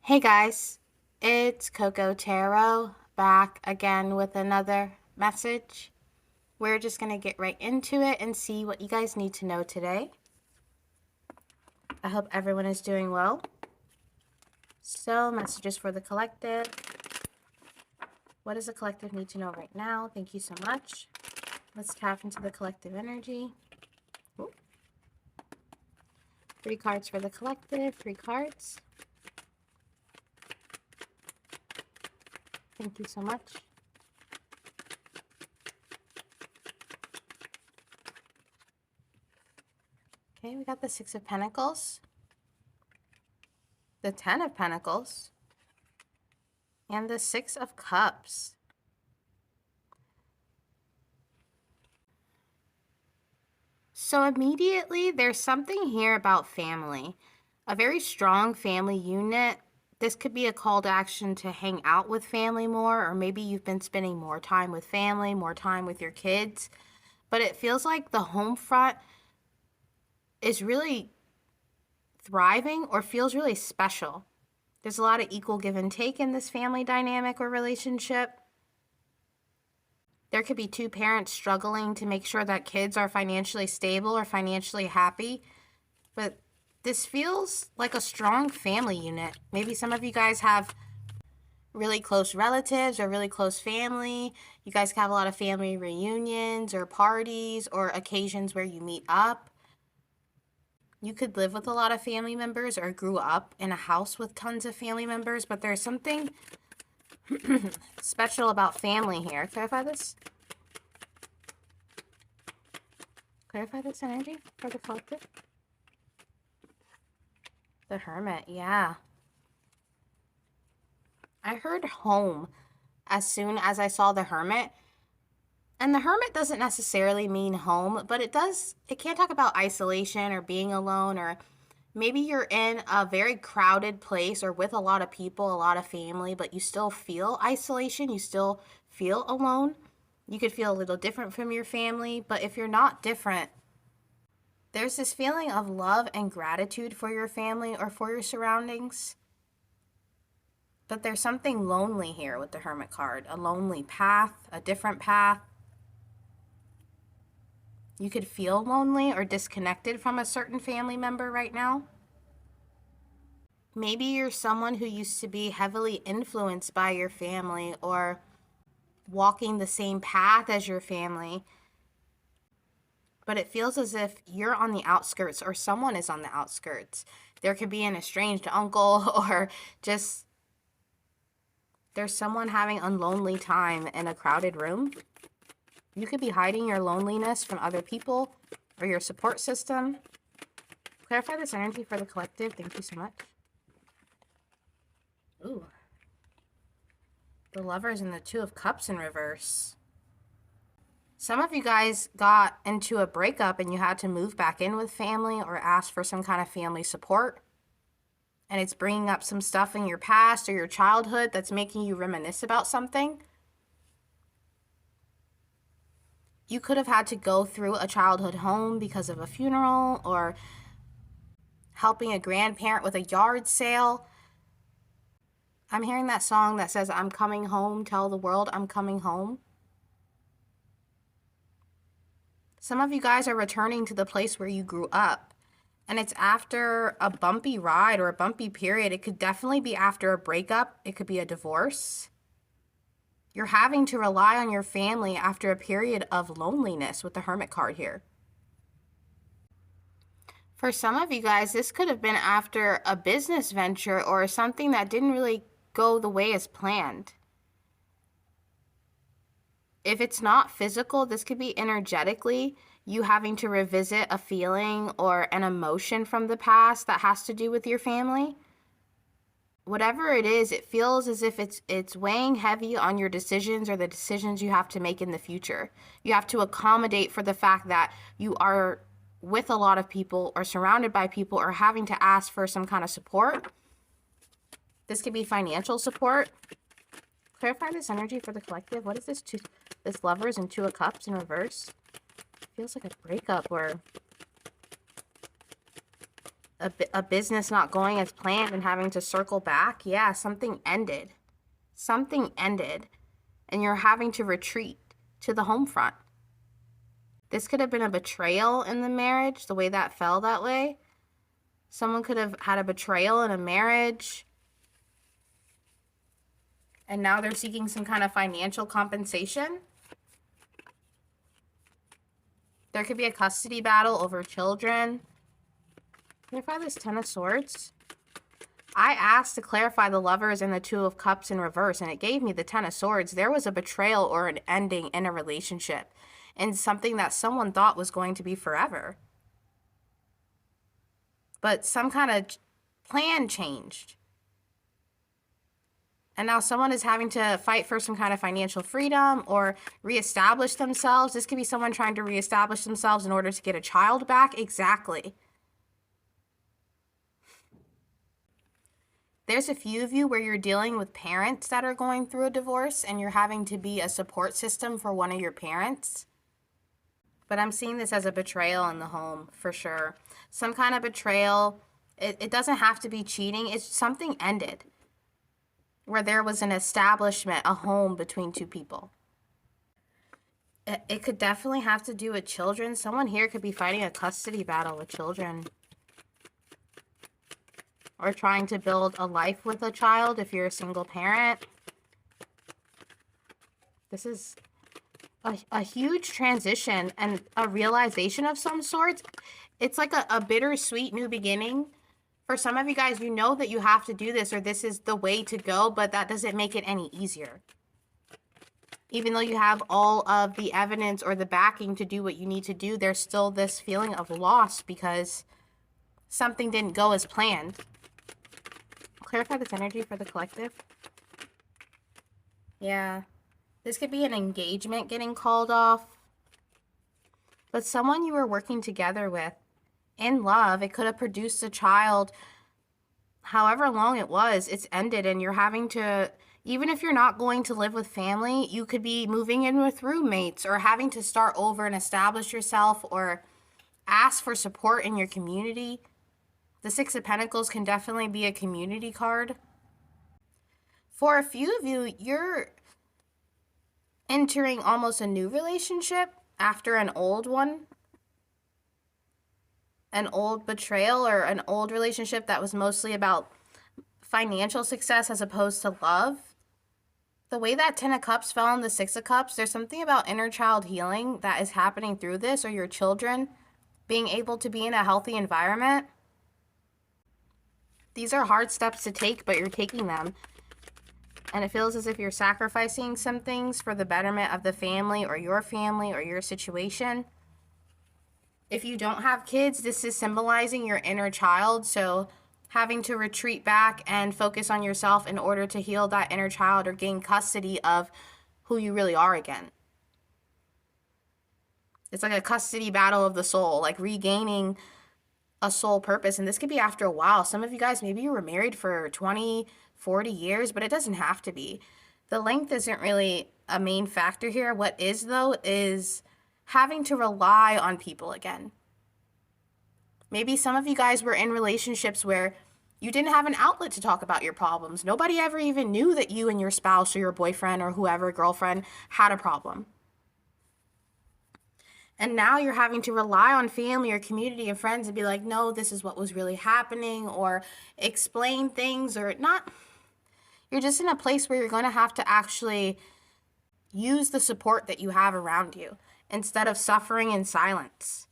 Hey guys, it's Coco Tarot back again with another message. We're just going to get right into it and see what you guys need to know today. I hope everyone is doing well. So, messages for the collective. What does the collective need to know right now? Thank you so much. Let's tap into the collective energy. Ooh. 3 cards for the collective, 3 cards. Thank you so much. Okay, we got the 6 of Pentacles, the 10 of Pentacles, and the 6 of Cups. So immediately, there's something here about family. A very strong family unit. This could be a call to action to hang out with family more, or maybe you've been spending more time with family, more time with your kids. But it feels like the home front is really thriving or feels really special. There's a lot of equal give and take in this family dynamic or relationship. There could be 2 parents struggling to make sure that kids are financially stable or financially happy. But this feels like a strong family unit. Maybe some of you guys have really close relatives or really close family. You guys have a lot of family reunions or parties or occasions where you meet up. You could live with a lot of family members or grew up in a house with tons of family members, but there's something special about family here. Clarify this. Clarify this energy for the collective. The Hermit, yeah. I heard home as soon as I saw the Hermit. And the Hermit doesn't necessarily mean home, but it can talk about isolation or being alone, or maybe you're in a very crowded place or with a lot of people, a lot of family, but you still feel isolation, you still feel alone. You could feel a little different from your family, but if you're not different, there's this feeling of love and gratitude for your family or for your surroundings. But there's something lonely here with the Hermit card, a lonely path, a different path. You could feel lonely or disconnected from a certain family member right now. Maybe you're someone who used to be heavily influenced by your family or walking the same path as your family, but it feels as if you're on the outskirts or someone is on the outskirts. There could be an estranged uncle or just there's someone having a lonely time in a crowded room. You could be hiding your loneliness from other people or your support system. Clarify this energy for the collective. Thank you so much. Ooh. The Lovers and the 2 of Cups in reverse. Some of you guys got into a breakup and you had to move back in with family or ask for some kind of family support. And it's bringing up some stuff in your past or your childhood that's making you reminisce about something. You could have had to go through a childhood home because of a funeral or helping a grandparent with a yard sale. I'm hearing that song that says, "I'm coming home, tell the world I'm coming home." Some of you guys are returning to the place where you grew up. And it's after a bumpy ride or a bumpy period. It could definitely be after a breakup. It could be a divorce. You're having to rely on your family after a period of loneliness with the Hermit card here. For some of you guys, this could have been after a business venture or something that didn't really go the way as planned. If it's not physical, this could be energetically you having to revisit a feeling or an emotion from the past that has to do with your family. Whatever it is, it feels as if it's weighing heavy on your decisions or the decisions you have to make in the future. You have to accommodate for the fact that you are with a lot of people or surrounded by people or having to ask for some kind of support. This could be financial support. Clarify this energy for the collective. What is this? This Lovers and 2 of Cups in reverse. Feels like a breakup or a business not going as planned and having to circle back. Yeah, something ended. Something ended, and you're having to retreat to the home front. This could have been a betrayal in the marriage, the way that fell that way. Someone could have had a betrayal in a marriage, and now they're seeking some kind of financial compensation. There could be a custody battle over children. Clarify this Ten of Swords. I asked to clarify the Lovers and the Two of Cups in reverse, and it gave me the Ten of Swords. There was a betrayal or an ending in a relationship, and something that someone thought was going to be forever. But some kind of plan changed. And now someone is having to fight for some kind of financial freedom or reestablish themselves. This could be someone trying to reestablish themselves in order to get a child back. Exactly. There's a few of you where you're dealing with parents that are going through a divorce and you're having to be a support system for one of your parents. But I'm seeing this as a betrayal in the home, for sure. Some kind of betrayal. It doesn't have to be cheating. It's something ended where there was an establishment, a home between two people. It could definitely have to do with children. Someone here could be fighting a custody battle with children. Or trying to build a life with a child if you're a single parent. This is a huge transition and a realization of some sorts. It's like a bittersweet new beginning. For some of you guys, you know that you have to do this or this is the way to go, but that doesn't make it any easier. Even though you have all of the evidence or the backing to do what you need to do, there's still this feeling of loss because something didn't go as planned. Clarify this energy for the collective. Yeah. This could be an engagement getting called off. But someone you were working together with in love, it could have produced a child. However long it was, it's ended and you're having to, even if you're not going to live with family, you could be moving in with roommates or having to start over and establish yourself or ask for support in your community. The Six of Pentacles can definitely be a community card. For a few of you, you're entering almost a new relationship after an old one. An old betrayal or an old relationship that was mostly about financial success as opposed to love. The way that Ten of Cups fell in the Six of Cups, there's something about inner child healing that is happening through this, or your children being able to be in a healthy environment. These are hard steps to take, but you're taking them. And it feels as if you're sacrificing some things for the betterment of the family or your situation. If you don't have kids, this is symbolizing your inner child. So having to retreat back and focus on yourself in order to heal that inner child or gain custody of who you really are again. It's like a custody battle of the soul, like regaining a soul purpose. And this could be after a while. Some of you guys, maybe you were married for 20, 40 years, but it doesn't have to be. The length isn't really a main factor here. What is, though, is having to rely on people again. Maybe some of you guys were in relationships where you didn't have an outlet to talk about your problems. Nobody ever even knew that you and your spouse or your boyfriend or whoever, girlfriend, had a problem. And now you're having to rely on family or community and friends and be like, no, this is what was really happening, or explain things, or not. You're just in a place where you're going to have to actually use the support that you have around you instead of suffering in silence.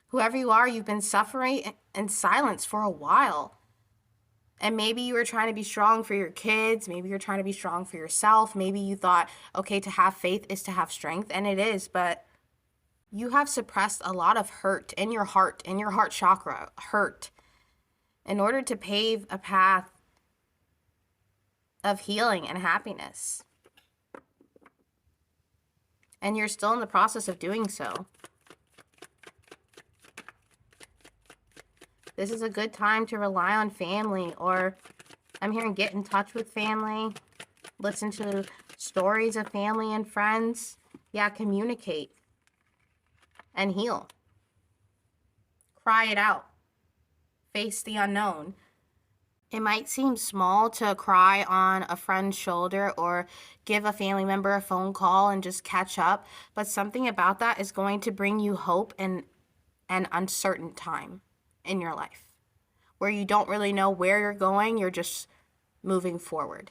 Whoever you are, you've been suffering in silence for a while. And maybe you were trying to be strong for your kids. Maybe you're trying to be strong for yourself. Maybe you thought, okay, to have faith is to have strength. And it is, but you have suppressed a lot of hurt in your heart chakra, hurt, in order to pave a path of healing and happiness. And you're still in the process of doing so. This is a good time to rely on family, or I'm hearing get in touch with family, listen to stories of family and friends. Yeah, communicate and heal. Cry it out. Face the unknown. It might seem small to cry on a friend's shoulder or give a family member a phone call and just catch up, but something about that is going to bring you hope in an uncertain time in your life where you don't really know where you're going, you're just moving forward.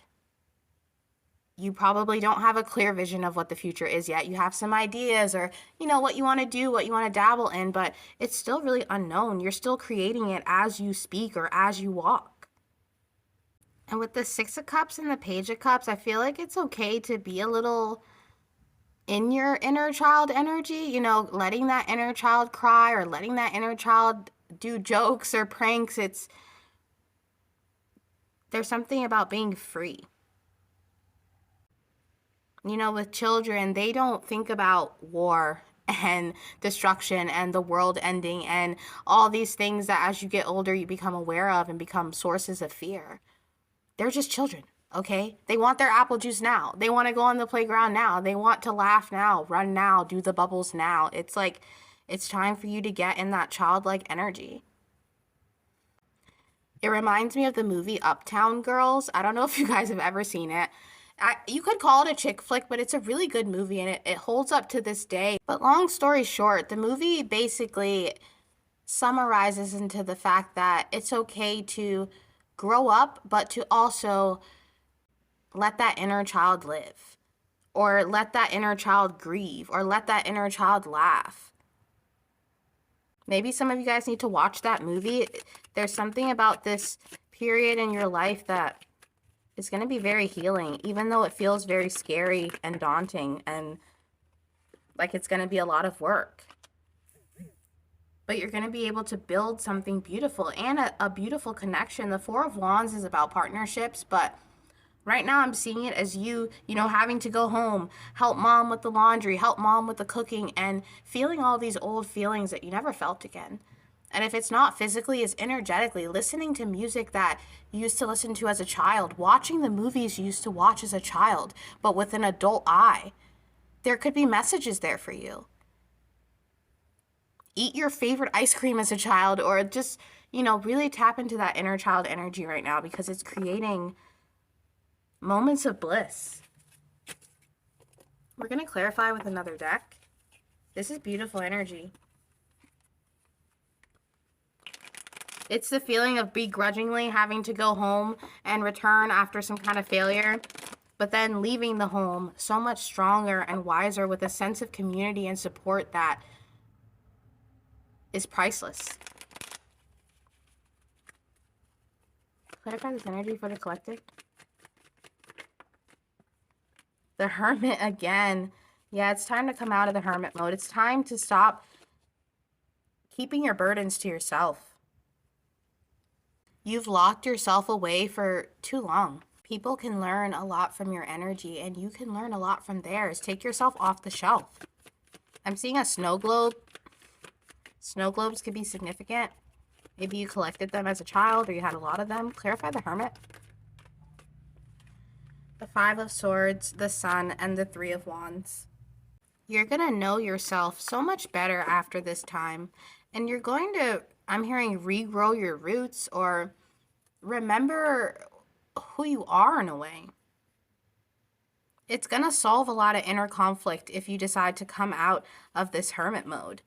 You probably don't have a clear vision of what the future is yet. You have some ideas or, what you want to do, what you want to dabble in, but it's still really unknown. You're still creating it as you speak or as you walk. And with the Six of Cups and the Page of Cups, I feel like it's okay to be a little in your inner child energy, letting that inner child cry or letting that inner child do jokes or pranks. There's something about being free. With children, they don't think about war and destruction and the world ending and all these things that as you get older you become aware of and become sources of fear. They're just children, okay? They want their apple juice now. They want to go on the playground now. They want to laugh now, run now, do the bubbles now. It's like, it's time for you to get in that childlike energy. It reminds me of the movie Uptown Girls. I don't know if you guys have ever seen it. You could call it a chick flick, but it's a really good movie and it holds up to this day. But long story short, the movie basically summarizes into the fact that it's okay to grow up, but to also let that inner child live, or let that inner child grieve, or let that inner child laugh. Maybe some of you guys need to watch that movie. There's something about this period in your life that is going to be very healing, even though it feels very scary and daunting and like it's going to be a lot of work. But you're going to be able to build something beautiful and a beautiful connection. The Four of Wands is about partnerships, but right now I'm seeing it as you having to go home, help mom with the laundry, help mom with the cooking, and feeling all these old feelings that you never felt again. And if it's not physically, it's energetically. Listening to music that you used to listen to as a child, watching the movies you used to watch as a child, but with an adult eye. There could be messages there for you. Eat your favorite ice cream as a child, or just, really tap into that inner child energy right now because it's creating moments of bliss. We're going to clarify with another deck. This is beautiful energy. It's the feeling of begrudgingly having to go home and return after some kind of failure, but then leaving the home so much stronger and wiser with a sense of community and support that is priceless. Clarify this energy for the collective. The Hermit again. Yeah, it's time to come out of the Hermit mode. It's time to stop keeping your burdens to yourself. You've locked yourself away for too long. People can learn a lot from your energy, and you can learn a lot from theirs. Take yourself off the shelf. I'm seeing a snow globe. Snow globes could be significant. Maybe you collected them as a child or you had a lot of them. Clarify the Hermit. The Five of Swords, the Sun, and the Three of Wands. You're going to know yourself so much better after this time. And you're going to, I'm hearing, regrow your roots or remember who you are in a way. It's going to solve a lot of inner conflict if you decide to come out of this Hermit mode.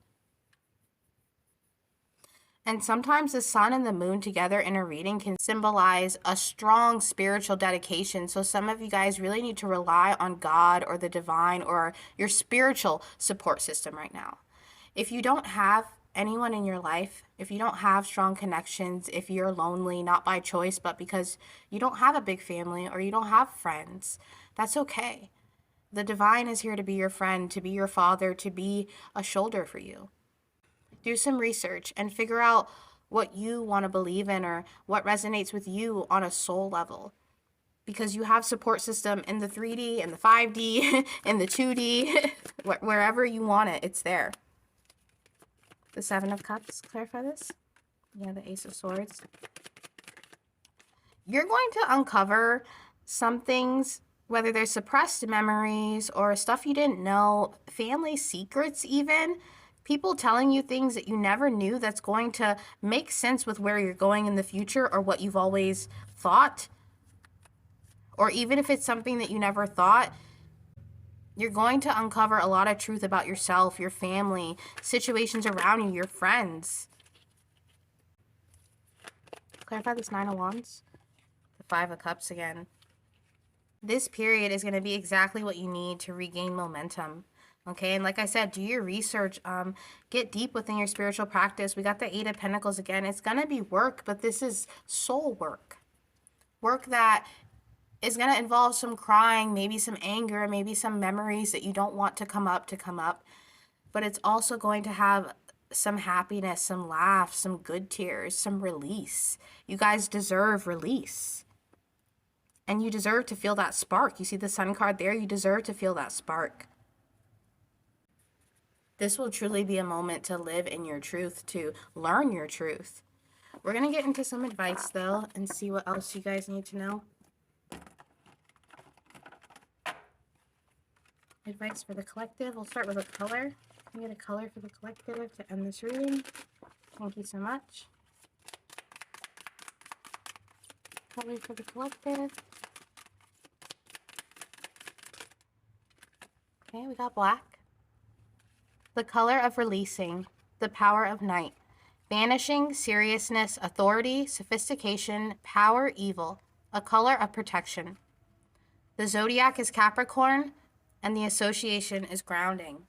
And sometimes the sun and the moon together in a reading can symbolize a strong spiritual dedication. So some of you guys really need to rely on God or the divine or your spiritual support system right now. If you don't have anyone in your life, if you don't have strong connections, if you're lonely, not by choice, but because you don't have a big family or you don't have friends, that's okay. The divine is here to be your friend, to be your father, to be a shoulder for you. Do some research and figure out what you want to believe in or what resonates with you on a soul level. Because you have support system in the 3D, in the 5D, in the 2D, wherever you want it, it's there. The Seven of Cups, clarify this. Yeah, the Ace of Swords. You're going to uncover some things, whether they're suppressed memories or stuff you didn't know, family secrets even, People telling you things that you never knew that's going to make sense with where you're going in the future or what you've always thought. Or even if it's something that you never thought, you're going to uncover a lot of truth about yourself, your family, situations around you, your friends. Clarify this Nine of Wands. The Five of Cups again. This period is going to be exactly what you need to regain momentum. Okay, and like I said, do your research, get deep within your spiritual practice. We got the Eight of Pentacles again. It's going to be work, but this is soul work. Work that is going to involve some crying, maybe some anger, maybe some memories that you don't want to come up. But it's also going to have some happiness, some laughs, some good tears, some release. You guys deserve release. And you deserve to feel that spark. You see the Sun card there? You deserve to feel that spark. This will truly be a moment to live in your truth, to learn your truth. We're going to get into some advice, though, and see what else you guys need to know. Advice for the collective. We'll start with a color. Can we get a color for the collective to end this reading? Thank you so much. Color for the collective. Okay, we got black. The color of releasing, the power of night, banishing, seriousness, authority, sophistication, power, evil, a color of protection. The zodiac is Capricorn, and the association is grounding.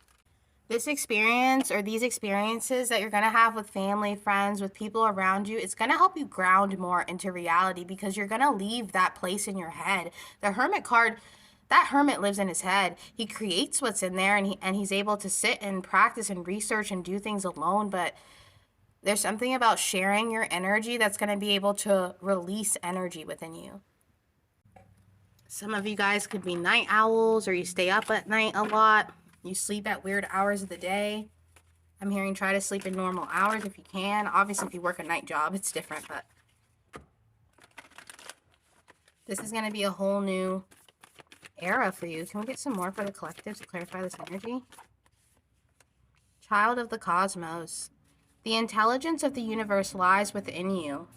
This experience or these experiences that you're going to have with family, friends, with people around you, it's going to help you ground more into reality because you're going to leave that place in your head. The Hermit card, that hermit lives in his head. He creates what's in there, and he's able to sit and practice and research and do things alone. But there's something about sharing your energy that's going to be able to release energy within you. Some of you guys could be night owls, or you stay up at night a lot. You sleep at weird hours of the day. I'm hearing try to sleep in normal hours if you can. Obviously, if you work a night job, it's different. But this is going to be a whole new era for you. Can we get some more for the collective to clarify this energy? Child of the cosmos. The intelligence of the universe lies within you.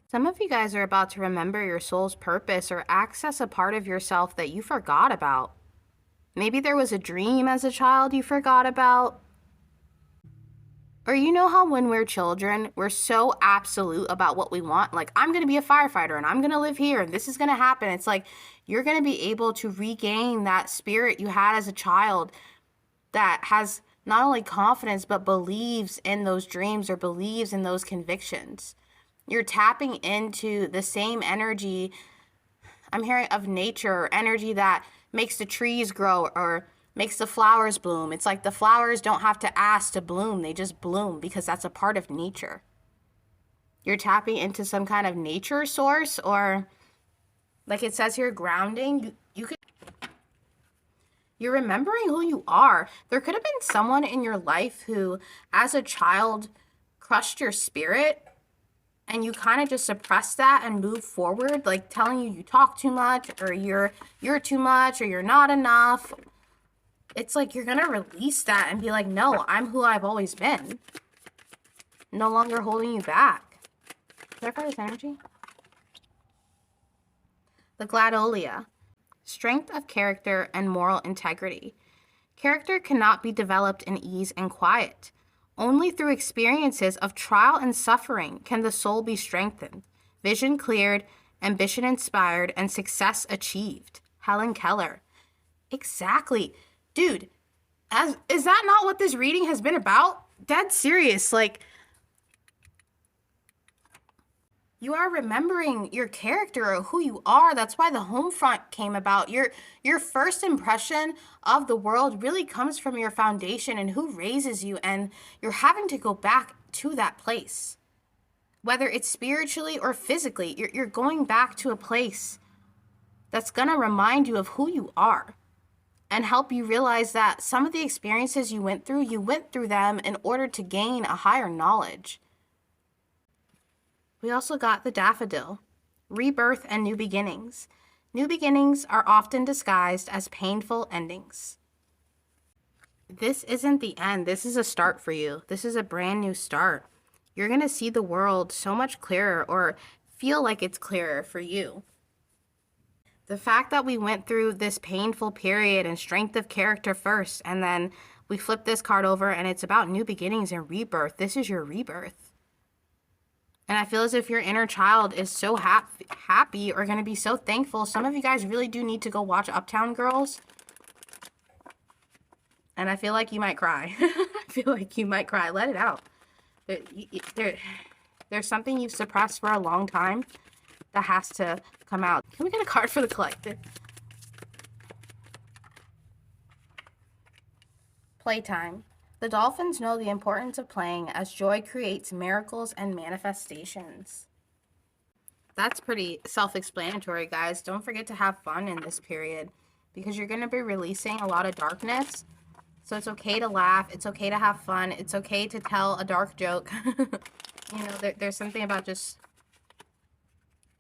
Some of you guys are about to remember your soul's purpose or access a part of yourself that you forgot about. Maybe there was a dream as a child you forgot about. Or you know how when we're children, we're so absolute about what we want. Like, I'm going to be a firefighter and I'm going to live here and this is going to happen. It's like you're going to be able to regain that spirit you had as a child that has not only confidence but believes in those dreams or believes in those convictions. You're tapping into the same energy, I'm hearing, of nature, or energy that makes the trees grow or makes the flowers bloom. It's like the flowers don't have to ask to bloom. They just bloom because that's a part of nature. You're tapping into some kind of nature source, or like it says here, grounding. You're remembering who you are. There could have been someone in your life who, as a child, crushed your spirit, and you kind of just suppress that and move forward, like telling you talk too much, or you're too much, or you're not enough. It's like you're going to release that and be like, no, I'm who I've always been. No longer holding you back. Clarify this energy? The Gladolia. Strength of character and moral integrity. Character cannot be developed in ease and quiet. Only through experiences of trial and suffering can the soul be strengthened, vision cleared, ambition inspired, and success achieved. Helen Keller. Exactly. Dude, is that not what this reading has been about? Dead serious. Like, you are remembering your character or who you are. That's why the home front came about. Your first impression of the world really comes from your foundation and who raises you, and you're having to go back to that place. Whether it's spiritually or physically, you're going back to a place that's going to remind you of who you are and help you realize that some of the experiences you went through them in order to gain a higher knowledge. We also got the Daffodil, rebirth and new beginnings. New beginnings are often disguised as painful endings. this isn't the end. This is a start for you. This is a brand new start. You're going to see the world so much clearer, or feel like it's clearer for you. The fact that we went through this painful period and strength of character first, and then we flip this card over and it's about new beginnings and rebirth. This is your rebirth. And I feel as if your inner child is so happy or going to be so thankful. Some of you guys really do need to go watch Uptown Girls. And I feel like you might cry. I feel like you might cry. Let it out. There's something you've suppressed for a long time that has to come out. Can we get a card for the collective? Playtime. The dolphins know the importance of playing, as joy creates miracles and manifestations. That's pretty self-explanatory, guys. Don't forget to have fun in this period, because you're going to be releasing a lot of darkness. So it's okay to laugh. It's okay to have fun. It's okay to tell a dark joke. You know, there's something about just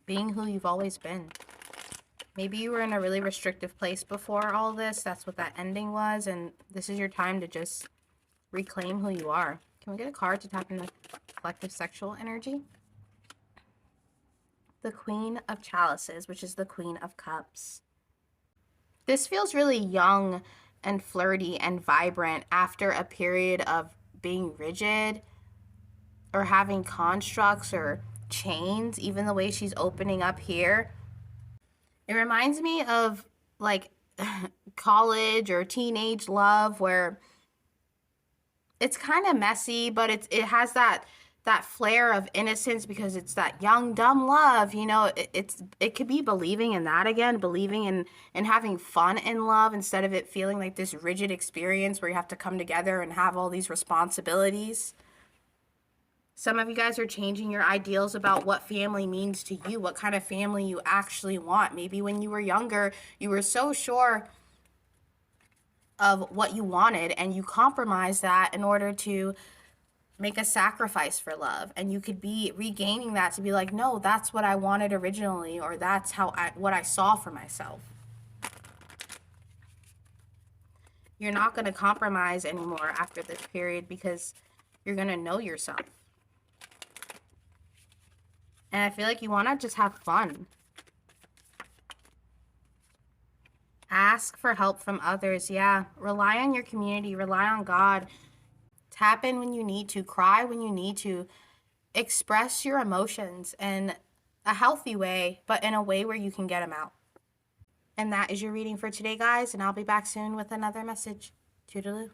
being who you've always been. Maybe you were in a really restrictive place before all this. That's what that ending was. And this is your time to just reclaim who you are. Can we get a card to tap into collective sexual energy? The Queen of Chalices, which is the Queen of Cups. This feels really young and flirty and vibrant after a period of being rigid or having constructs or chains. Even the way she's opening up here, it reminds me of like college or teenage love, where it's kind of messy, but it has that flair of innocence, because it's that young dumb love. You know, it could be believing in that again, believing in having fun in love, instead of it feeling like this rigid experience where you have to come together and have all these responsibilities. Some of you guys are changing your ideals about what family means to you, what kind of family you actually want. Maybe when you were younger, you were so sure of what you wanted, and you compromised that in order to make a sacrifice for love. And you could be regaining that to be like, no, that's what I wanted originally, or that's what I saw for myself. You're not going to compromise anymore after this period, because you're going to know yourself. And I feel like you want to just have fun. Ask for help from others. Yeah. Rely on your community. Rely on God. Tap in when you need to. Cry when you need to. Express your emotions in a healthy way, but in a way where you can get them out. And that is your reading for today, guys. And I'll be back soon with another message. Toodaloo.